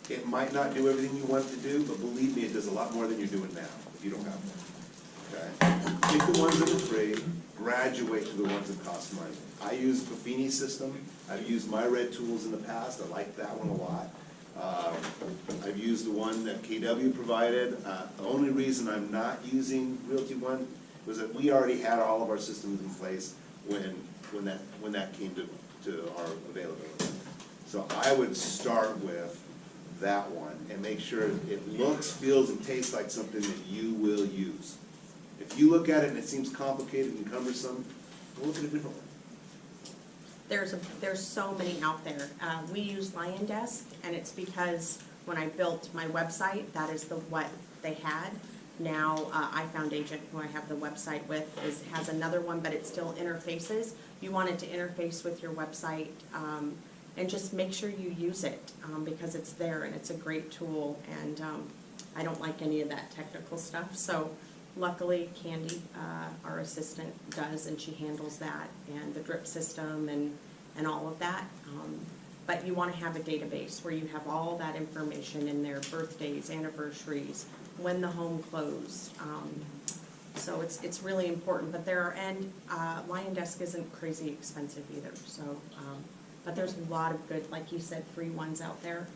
It might not do everything you want it to do, but believe me, it does a lot more than you're doing now if you don't have them. Okay? Pick the ones that are free, graduate to the ones that cost money. I use Buffini's system. I've used My Red Tools in the past. I like that one a lot. I've used the one that KW provided. The only reason I'm not using Realty One was that we already had all of our systems in place when that came to our availability. So I would start with that one and make sure it looks, feels, and tastes like something that you will use. If you look at it and it seems complicated and cumbersome, we'll look at a different one. There's so many out there. We use LionDesk, and it's because when I built my website, that is what they had. Now, iFoundAgent, who I have the website with, has another one, but it still interfaces. You want it to interface with your website. and just make sure you use it, because it's there and it's a great tool, and I don't like any of that technical stuff, so luckily Candy, our assistant, does, and she handles that, and the drip system and all of that. But you want to have a database where you have all that information in there, birthdays, anniversaries, when the home closed. So it's really important, but Lion Desk isn't crazy expensive either, so, but there's a lot of good, like you said, free ones out there.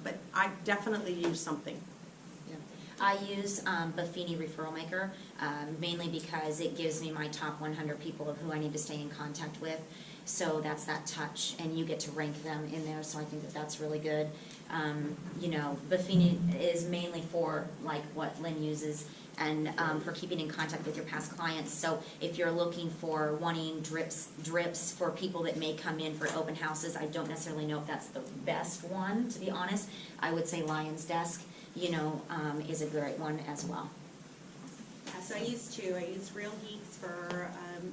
But I definitely use something. I use Buffini Referral Maker, mainly because it gives me my top 100 people of who I need to stay in contact with. So that's that touch, and you get to rank them in there, so I think that that's really good. You know, Buffini is mainly for like what Lynn uses, and for keeping in contact with your past clients. So if you're looking for wanting drips for people that may come in for open houses, I don't necessarily know if that's the best one, to be honest. I would say Lion's Desk, you know, is a great one as well. So I use two. I use Real Geeks for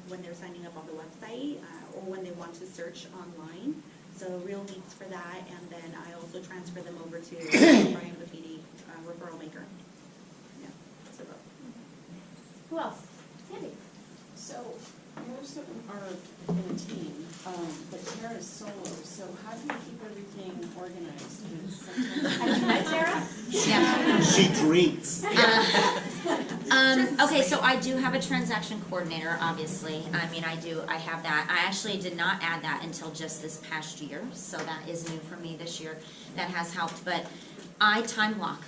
when they're signing up on the website or when they want to search online. So Real Geeks for that, and then I also transfer them over to Brian Buffini Referral Maker. Yeah, so both. Who else? Sandy. So most of them are in a team, but Tara's solo, so how do you keep everything organized? Have you met Tara? Yeah. She drinks. Okay, so I do have a transaction coordinator, obviously. I mean, I have that. I actually did not add that until just this past year, so that is new for me this year. That has helped, but I time block.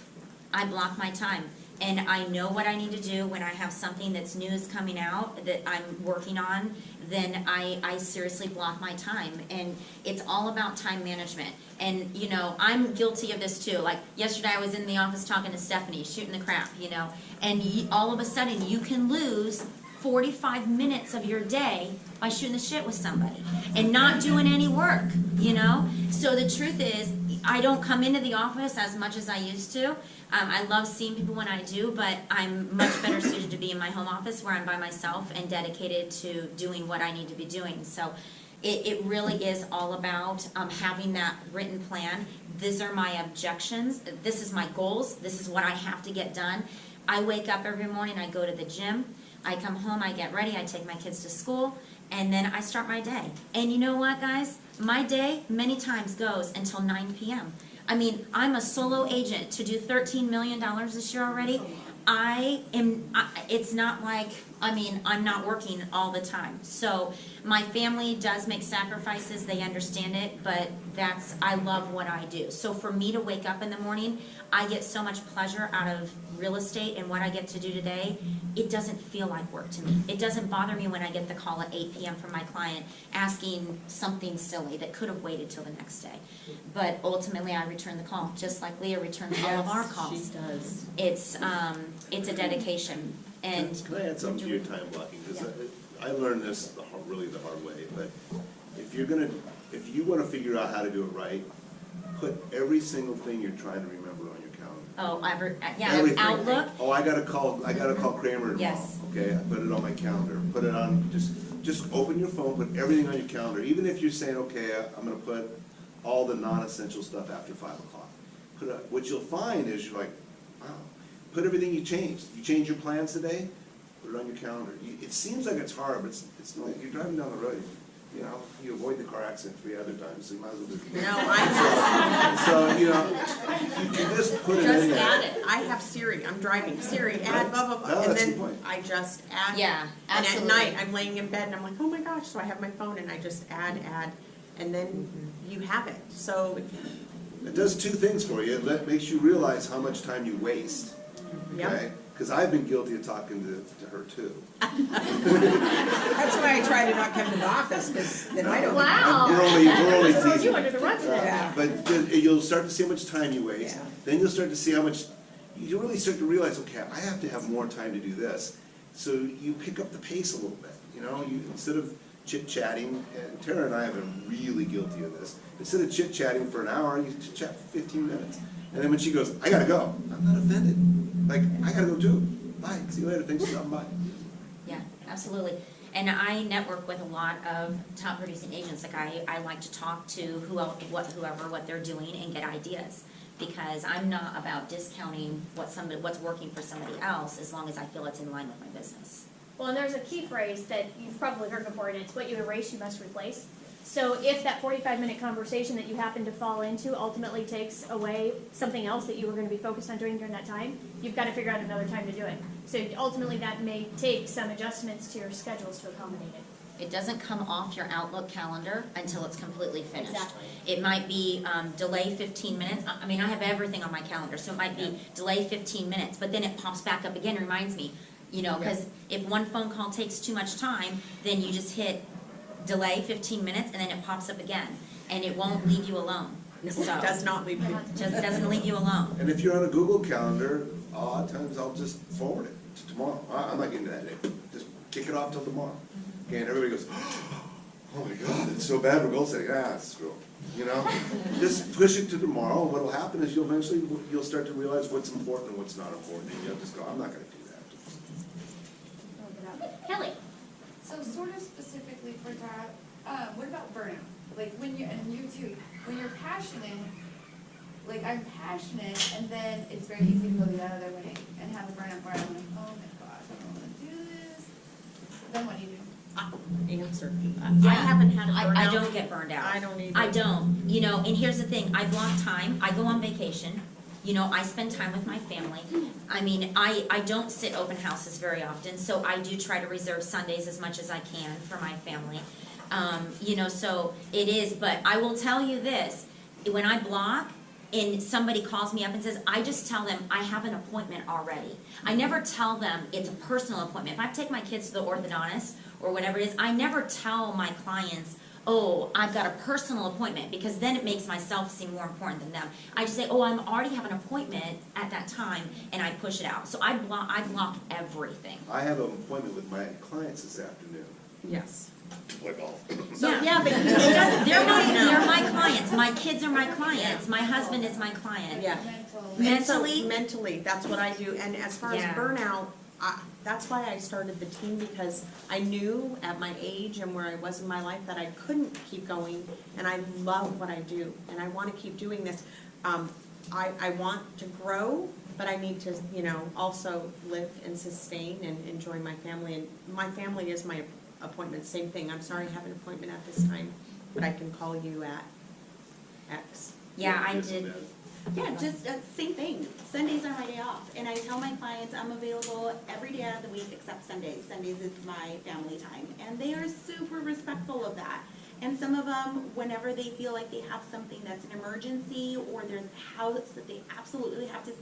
I block my time. And I know what I need to do when I have something that's news coming out that I'm working on, then I seriously block my time. And it's all about time management. And, you know, I'm guilty of this too. Like, yesterday I was in the office talking to Stephanie, shooting the crap, you know, and all of a sudden you can lose 45 minutes of your day by shooting the shit with somebody and not doing any work, you know? So the truth is, I don't come into the office as much as I used to. I love seeing people when I do, but I'm much better suited to be in my home office where I'm by myself and dedicated to doing what I need to be doing. So it really is all about having that written plan. These are my objections. This is my goals. This is what I have to get done. I wake up every morning, I go to the gym. I come home, I get ready, I take my kids to school, and then I start my day. And you know what, guys? My day many times goes until 9 p.m. I mean, I'm a solo agent to do $13 million this year already. It's not like, I mean, I'm not working all the time. So my family does make sacrifices, they understand it, but I love what I do. So for me to wake up in the morning, I get so much pleasure out of real estate and what I get to do today. It doesn't feel like work to me. It doesn't bother me when I get the call at 8 p.m. from my client asking something silly that could have waited till the next day. But ultimately, I return the call, just like Leah returned all of our calls. She does. It's a dedication. And Can I add something to your time blocking? Because I learned this really the hard way, but if you want to figure out how to do it right, put every single thing you're trying to remember on your calendar. Everything. Outlook. Oh, I gotta call Kramer tomorrow. Yes. Okay, I put it on my calendar. Put it on, just open your phone, put everything on your calendar. Even if you're saying, okay, I'm gonna put all the non-essential stuff after 5 o'clock. What you'll find is you're like, wow, put everything you changed. You change your plans today, put it on your calendar. It seems like it's hard, but it's not. You're driving down the road. You know, you avoid the car accident 3 other times, so you might as well do it. No, I So, you know, you can just put it in just there. add it. I have Siri. I'm driving. Siri, add blah, blah, blah. No, And that's the then point. I just add. Yeah, And absolutely. at night, I'm laying in bed and I'm like, oh my gosh. So I have my phone and I just add, and then you have it. So, It does 2 things for you. It makes you realize how much time you waste. Yep. Okay? Because I've been guilty of talking to her too. That's why I try to not come to the office, because then I don't. Wow. We're only Throw teasing. you under the rug today. Yeah. But you'll start to see how much time you waste. Yeah. Then you'll start to see how much, you really start to realize, okay, I have to have more time to do this. So you pick up the pace a little bit, you know, instead of chit-chatting, and Tara and I have been really guilty of this. Instead of chit-chatting for an hour, you chit-chat for 15 minutes. And then when she goes, I gotta go, I'm not offended. Like, I gotta go too. Bye, see you later, thanks for stopping by. Yeah, absolutely. And I network with a lot of top producing agents. Like I like to talk to whoever, what they're doing and get ideas. Because I'm not about discounting what's working for somebody else as long as I feel it's in line with my business. Well, and there's a key phrase that you've probably heard before, and it's what you erase, you must replace. So if that 45-minute conversation that you happen to fall into ultimately takes away something else that you were going to be focused on doing during that time, you've got to figure out another time to do it. So ultimately that may take some adjustments to your schedules to accommodate it. It doesn't come off your Outlook calendar until it's completely finished. Exactly. It might be delay 15 minutes. I mean, I have everything on my calendar, so it might be delay 15 minutes, but then it pops back up again, reminds me, you know, because if one phone call takes too much time, then you just hit delay 15 minutes and then it pops up again, and it won't leave you alone. It So, does not leave you. just doesn't leave you alone. And if you're on a Google Calendar, a lot of times I'll just forward it to tomorrow. I'm not getting to that day. Just kick it off till tomorrow. Okay, and everybody goes, oh my God, it's so bad, we're goal setting. Screw it. You know? Just push it to tomorrow, and what'll happen is you'll start to realize what's important and what's not important, and you'll just go, I'm not gonna do that. Kelly? So sort of specifically for that, what about burnout? Like when you're, and you too, when you're passionate, like I'm passionate, and then it's very easy to go the other way and have a burnout where I'm like, oh my gosh, I don't wanna do this. Then what do you do? Answer. Yeah. I haven't had a burnout. I don't get burned out. I don't either. I don't. You know, and here's the thing, I block time, I go on vacation, you know, I spend time with my family. I mean, I don't sit open houses very often, so I do try to reserve Sundays as much as I can for my family. You know, so it is, but I will tell you this, when I block, and somebody calls me up and says, I just tell them I have an appointment already. I never tell them it's a personal appointment. If I take my kids to the orthodontist or whatever it is, I never tell my clients, oh, I've got a personal appointment, because then it makes myself seem more important than them. I just say, oh, I already have an appointment at that time, and I push it out. So I block everything. I have an appointment with my clients this afternoon Yes. to play golf. So, Yeah, but it doesn't, they're my clients. My kids are my clients. My husband is my client. Yeah. Mentally, that's what I do. And as far as Yeah. burnout, that's why I started the team, because I knew at my age and where I was in my life that I couldn't keep going, and I love what I do, and I want to keep doing this. I want to grow, but I need to, you know, also live and sustain and enjoy my family. And my family is my appointment. Same thing. I'm sorry I have an appointment at this time, but I can call you at X. Yeah, I did. Yeah, just same thing. Sundays are my day off, and I tell my clients I'm available every day out of the week except Sundays. Sundays is my family time, and they are super respectful of that. And some of them, whenever they feel like they have something that's an emergency, or there's a house that they absolutely have to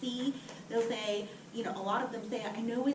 see, they'll say, you know, a lot of them say, I know it's